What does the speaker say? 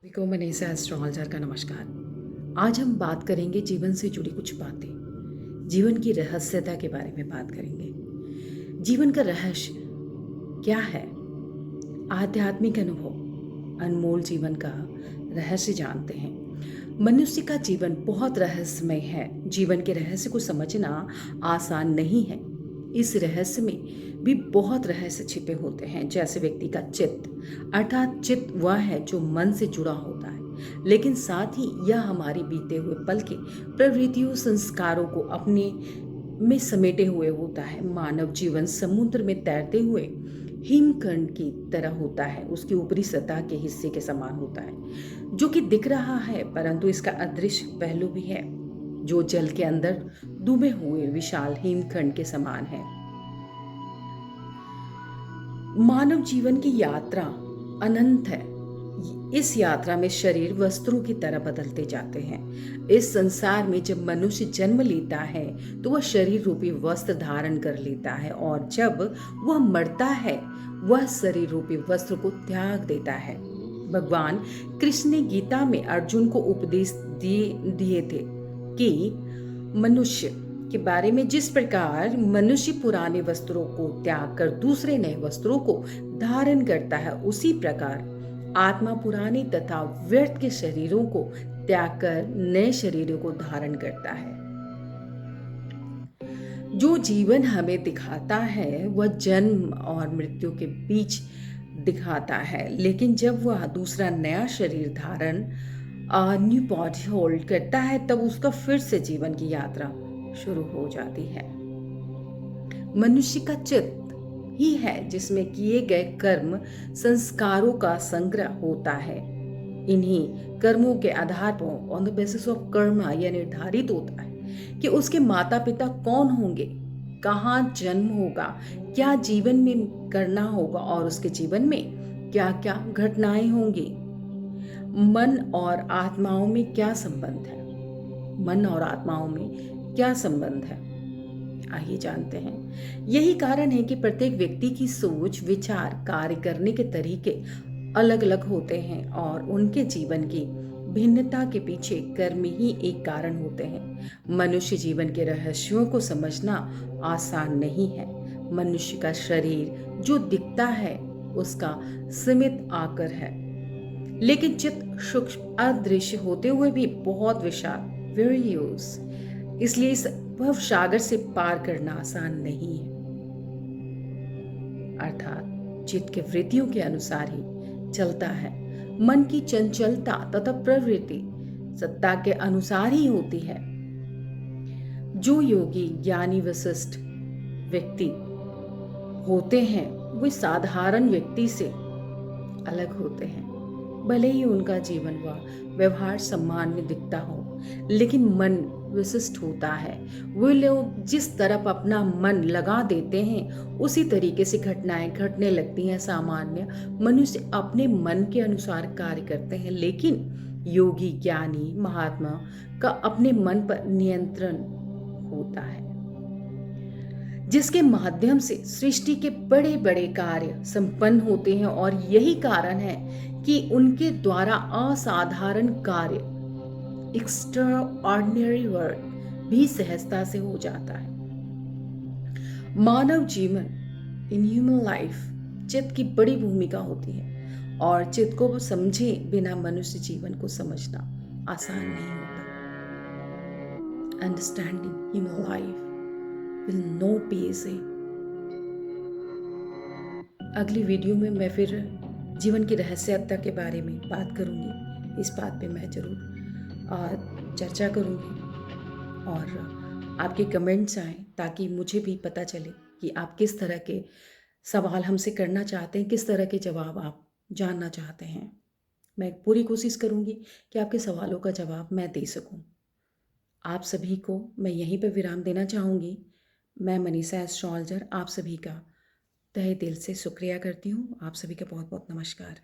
सभी को मनीषा एस्ट्रोलॉजर का नमस्कार। आज हम बात करेंगे जीवन से जुड़ी कुछ बातें, जीवन की रहस्यता के बारे में बात करेंगे। जीवन का रहस्य क्या है? आध्यात्मिक अनुभव, अनमोल जीवन का रहस्य जानते हैं। मनुष्य का जीवन बहुत रहस्यमय है। जीवन के रहस्य को समझना आसान नहीं है। इस रहस्य में भी बहुत रहस्य छिपे होते हैं। जैसे व्यक्ति का चित्त, अर्थात चित्त वह है जो मन से जुड़ा होता है, लेकिन साथ ही यह हमारी बीते हुए पल के प्रवृत्तियों, संस्कारों को अपने में समेटे हुए होता है। मानव जीवन समुद्र में तैरते हुए हिमकंड की तरह होता है। उसकी ऊपरी सतह के हिस्से के समान होता है, जो कि दिख रहा है, परंतु इसका अदृश्य पहलू भी है, जो जल के अंदर डूबे हुए विशाल हिमखंड के समान है। मानव जीवन की यात्रा अनंत है। इस यात्रा में शरीर वस्त्रों की तरह बदलते जाते हैं। इस संसार में जब मनुष्य जन्म लेता है तो वह शरीर रूपी वस्त्र धारण कर लेता है, और जब वह मरता है वह शरीर रूपी वस्त्र को त्याग देता है। भगवान कृष्ण ने गीता में अर्जुन को उपदेश दिए थे कि मनुष्य के बारे में, जिस प्रकार मनुष्य पुराने वस्त्रों को त्याग कर दूसरे नए वस्त्रों को धारण करता है, उसी प्रकार आत्मा पुराने तथा व्यर्थ के शरीरों को त्याग कर नए शरीरों को धारण करता है। जो जीवन हमें दिखाता है वह जन्म और मृत्यु के बीच दिखाता है, लेकिन जब वह दूसरा नया शरीर धारण, न्यू बॉडी होल्ड करता है, तब उसका फिर से जीवन की यात्रा शुरू हो जाती है। मनुष्य का चित्त ही है जिसमें किए गए कर्म संस्कारों का संग्रह होता है। इन्हीं कर्मों के आधार पर, on the basis of Karma, यह निर्धारित होता है कि उसके माता पिता कौन होंगे, कहाँ जन्म होगा, क्या जीवन में करना होगा, और उसके जीवन में क्या क्या घटनाएं होंगी। मन और आत्माओं में क्या संबंध है? मन और आत्माओं में क्या संबंध है, आइए जानते हैं। यही कारण है कि प्रत्येक व्यक्ति की सोच, विचार, कार्य करने के तरीके अलग अलग होते हैं, और उनके जीवन की भिन्नता के पीछे कर्म ही एक कारण होते हैं। मनुष्य जीवन के रहस्यों को समझना आसान नहीं है। मनुष्य का शरीर जो दिखता है उसका सीमित आकार है, लेकिन चित्त सूक्ष्म, अदृश्य होते हुए भी बहुत विशाल, वेरी ह्यूज। इसलिए इस भव सागर से पार करना आसान नहीं है। अर्थात चित्त के वृत्तियों के अनुसार ही चलता है। मन की चंचलता तथा प्रवृत्ति सत्ता के अनुसार ही होती है। जो योगी, ज्ञानी, विशिष्ट व्यक्ति होते हैं वे साधारण व्यक्ति से अलग होते हैं। भले ही उनका जीवन व व्यवहार सम्मान में दिखता हो, लेकिन मन विशिष्ट होता है। वे लोग जिस तरफ अपना मन लगा देते हैं उसी तरीके से घटनाएं घटने लगती हैं। सामान्य मनुष्य अपने मन के अनुसार कार्य करते हैं, लेकिन योगी, ज्ञानी, महात्मा का अपने मन पर नियंत्रण होता है, जिसके माध्यम से सृष्टि के बड़े बड़े कार्य संपन्न होते हैं। और यही कारण है कि उनके द्वारा असाधारण कार्य, एक्स्ट्रा ऑर्डिनरी वर्क, भी सहजता से हो जाता है। मानव जीवन, इन ह्यूमन लाइफ, चित्त की बड़ी भूमिका होती है, और चित्त को समझे बिना मनुष्य जीवन को समझना आसान नहीं होता। Understanding human life will not be easy। अगली वीडियो में मैं फिर जीवन की रहस्यता के बारे में बात करूंगी। इस बात पे मैं जरूर चर्चा करूंगी, और आपके कमेंट्स आएँ ताकि मुझे भी पता चले कि आप किस तरह के सवाल हमसे करना चाहते हैं, किस तरह के जवाब आप जानना चाहते हैं। मैं पूरी कोशिश करूंगी कि आपके सवालों का जवाब मैं दे सकूं। आप सभी को मैं यहीं पर विराम देना चाहूँगी। मैं मनीषा एस्ट्रोलॉजर आप सभी का तहे दिल से शुक्रिया करती हूँ। आप सभी का बहुत बहुत नमस्कार।